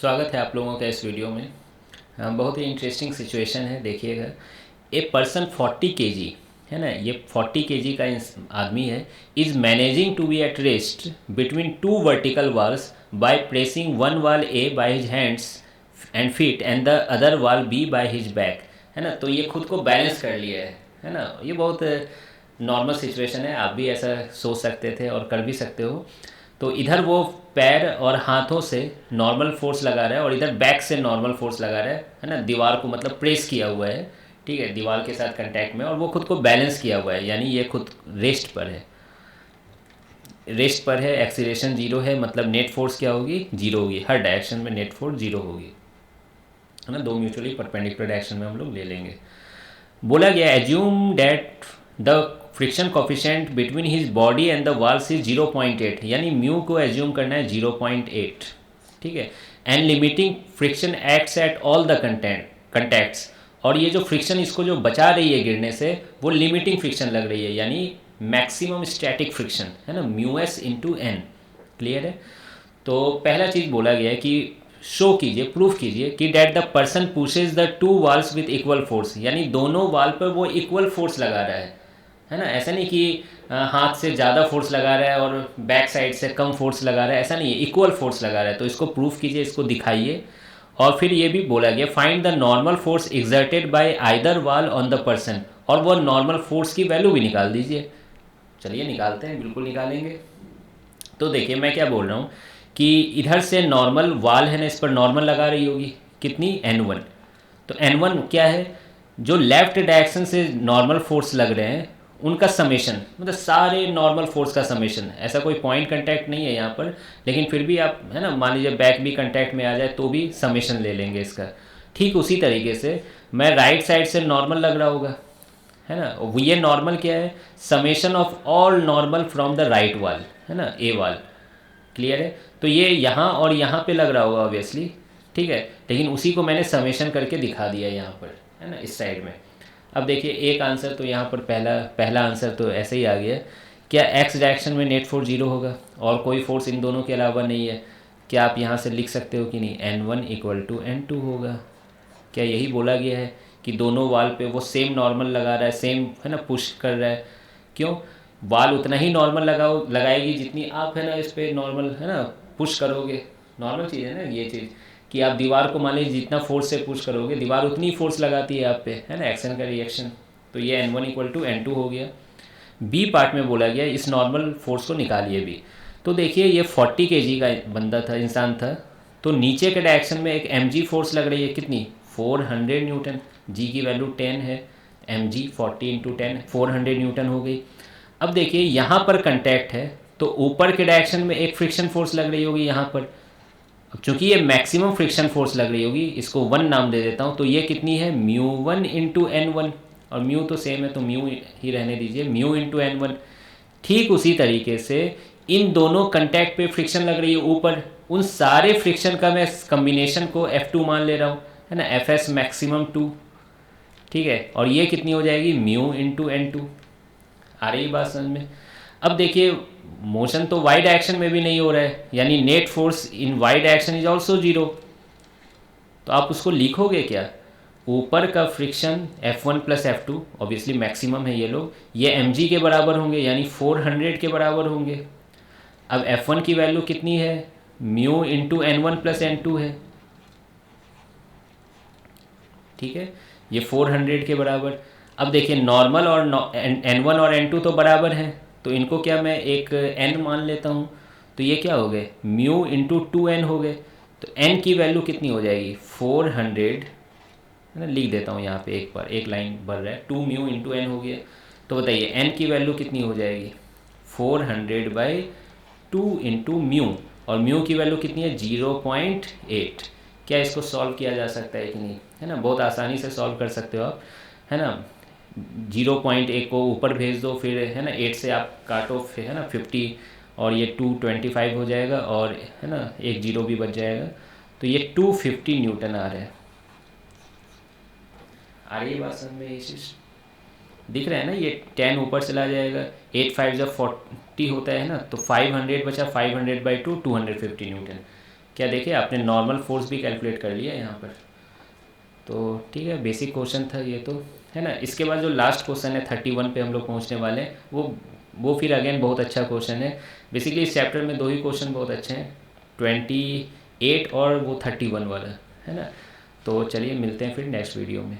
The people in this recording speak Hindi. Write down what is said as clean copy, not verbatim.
स्वागत है आप लोगों का इस वीडियो में। बहुत ही इंटरेस्टिंग सिचुएशन है, देखिएगा। ए पर्सन 40 kg है ना, ये 40 kg का आदमी है, is managing to be at rest between two vertical walls by pressing one wall A by his hands and feet and the other wall B by his back, है ना। तो ये खुद को बैलेंस कर लिया है ना। ये बहुत नॉर्मल सिचुएशन है, आप भी ऐसा सोच सकते थे और कर भी सकते हो। तो इधर वो पैर और हाथों से नॉर्मल फोर्स लगा रहा है और इधर बैक से नॉर्मल फोर्स लगा रहा है ना। दीवार को मतलब प्रेस किया हुआ है, ठीक है, दीवार के साथ कांटेक्ट में, और वो खुद को बैलेंस किया हुआ है, यानी ये खुद रेस्ट पर है। रेस्ट पर है, एक्सीलरेशन जीरो है, मतलब नेट फोर्स क्या होगी, जीरो होगी। हर डायरेक्शन में नेट फोर्स जीरो होगी, है ना। दो म्यूचुअली परपेंडिकुलर डायरेक्शन में हम लोग ले लेंगे। बोला गया assume that the friction coefficient between his body and the walls is 0.8, यानी म्यू को एज्यूम करना है 0.8, ठीक है। And limiting friction acts at all the contacts, और ये जो फ्रिक्शन इसको जो बचा रही है गिरने से, वो लिमिटिंग फ्रिक्शन लग रही है, यानी मैक्सिमम स्टैटिक फ्रिक्शन, है ना, mu S into N. Clear है। तो पहला चीज़ बोला गया है कि शो कीजिए, प्रूफ कीजिए कि that the person pushes the two walls with equal force, यानी दोनों वाल पर वो इक्वल फोर्स लगा रहा है ना। ऐसा नहीं कि हाथ से ज़्यादा फोर्स लगा रहा है और बैक साइड से कम फोर्स लगा रहा है, ऐसा नहीं है, इक्वल फोर्स लगा रहा है। तो इसको प्रूफ कीजिए, इसको दिखाइए। और फिर ये भी बोला गया find the normal force exerted by either wall on the person, और वो नॉर्मल फोर्स की वैल्यू भी निकाल दीजिए। चलिए निकालते हैं, बिल्कुल निकालेंगे। तो देखिए मैं क्या बोल रहा हूँ कि इधर से नॉर्मल वाल है ना, इस पर नॉर्मल लगा रही होगी कितनी, n1। तो n1 क्या है, जो लेफ्ट डायरेक्शन से नॉर्मल फोर्स लग रहे हैं उनका समेशन, मतलब सारे नॉर्मल फोर्स का समेशन। ऐसा कोई पॉइंट कांटेक्ट नहीं है यहाँ पर, लेकिन फिर भी आप, है ना, मान लीजिए बैक भी कांटेक्ट में आ जाए तो भी समेशन ले लेंगे इसका। ठीक उसी तरीके से मैं राइट साइड से नॉर्मल लग रहा होगा, है ना। ये नॉर्मल क्या है, summation of all normal from the right वाल, है ना, ए वाल। क्लियर है। तो ये यहाँ और यहाँ पे लग रहा होगा ऑब्वियसली, ठीक है, लेकिन उसी को मैंने समेशन करके दिखा दिया यहाँ पर, है ना, इस साइड में। अब देखिए एक आंसर तो यहाँ पर पहला आंसर तो ऐसे ही आ गया। क्या एक्स डायरेक्शन में नेट फोर्स जीरो होगा और कोई फोर्स इन दोनों के अलावा नहीं है? क्या आप यहाँ से लिख सकते हो कि नहीं, n1 इक्वल टू n2 होगा? क्या यही बोला गया है कि दोनों वाल पे वो सेम नॉर्मल लगा रहा है, सेम, है ना, पुश कर रहा है? क्यों, वाल उतना ही नॉर्मल लगाएगी जितनी आप, है ना, इस पर नॉर्मल, है ना, पुश करोगे। नॉर्मल चीज़ है ना ये चीज़, कि आप दीवार को मान लीजिए जितना फोर्स से पुश करोगे, दीवार उतनी फोर्स लगाती है आप पे, है ना, एक्शन का रिएक्शन। तो ये n1 इक्वल टू n2 हो गया। बी पार्ट में बोला गया इस नॉर्मल फोर्स को निकालिए भी। तो देखिए ये 40 kg का बंदा था, इंसान था, तो नीचे के डायरेक्शन में एक mg फोर्स लग रही है, कितनी, 400 न्यूटन। जी की वैल्यू 10 है, mg 40 इंटू 10 400 न्यूटन हो गई। अब देखिए यहाँ पर कंटैक्ट है, तो ऊपर के डायरेक्शन में एक फ्रिक्शन फोर्स लग रही होगी यहाँ पर। अब चूंकि ये मैक्सिमम फ्रिक्शन फोर्स लग रही होगी, इसको 1 नाम दे देता हूँ, तो ये कितनी है, μ1 इंटू n1, और म्यू तो सेम है तो म्यू ही रहने दीजिए, म्यू इंटू n1। ठीक उसी तरीके से इन दोनों कंटैक्ट पे फ्रिक्शन लग रही है ऊपर, उन सारे फ्रिक्शन का मैं कम्बिनेशन को F2 मान ले रहा हूँ, है ना, Fs मैक्सिमम 2, ठीक है। और ये कितनी हो जाएगी, म्यू इंटू n2। आ रही बात समझ में? अब देखिए मोशन तो वाई डायरेक्शन में भी नहीं हो रहा है, यानी net force in Y direction is also zero. तो आप उसको लिखोगे क्या, ऊपर का friction F1 plus F2 obviously maximum है ये लोग, ये mg के बराबर होंगे, यानी 400 के बराबर होंगे। अब F1 की वैल्यू कितनी है, mu into n1 plus n2 है, ठीक है, ये 400 के बराबर। अब देखिए नॉर्मल और n1 और n2 तो बराबर हैं, तो इनको क्या मैं एक n मान लेता हूँ, तो ये क्या हो गए, म्यू इंटू 2n हो गए। तो n की वैल्यू कितनी हो जाएगी, 400, है ना, लिख देता हूँ यहाँ पे एक बार, एक लाइन बढ़ रहा है, 2 म्यू इंटू n हो गया। तो बताइए n की वैल्यू कितनी हो जाएगी, 400 बाई 2 इंटू म्यू, और म्यू की वैल्यू कितनी है, 0.8। क्या इसको सॉल्व किया जा सकता है कि नहीं, है ना, बहुत आसानी से सॉल्व कर सकते हो आप, है ना। 0.1 को ऊपर भेज दो, फिर, है ना, 8 से आप काटो, फिर, है ना, 50, और ये 225 हो जाएगा, और, है ना, एक जीरो भी बच जाएगा। तो ये 250 न्यूटन आ रहा है। आ रही है बात समझ में, ये चीज़ दिख रहा है ना, ये 10 ऊपर चला जाएगा, 8 5 जब 40 होता है ना, तो 500 बचा, 500 बाई 2 250 न्यूटन। क्या देखे आपने, नॉर्मल फोर्स भी कैलकुलेट कर लिया यहाँ पर। तो ठीक है, बेसिक क्वेश्चन था ये तो, है ना। इसके बाद जो लास्ट क्वेश्चन है 31 पे हम लोग पहुँचने वाले हैं, वो फिर अगेन बहुत अच्छा क्वेश्चन है। बेसिकली इस चैप्टर में 2 ही क्वेश्चन बहुत अच्छे हैं, 28 और वो 31 वाला, है ना। तो चलिए मिलते हैं फिर नेक्स्ट वीडियो में।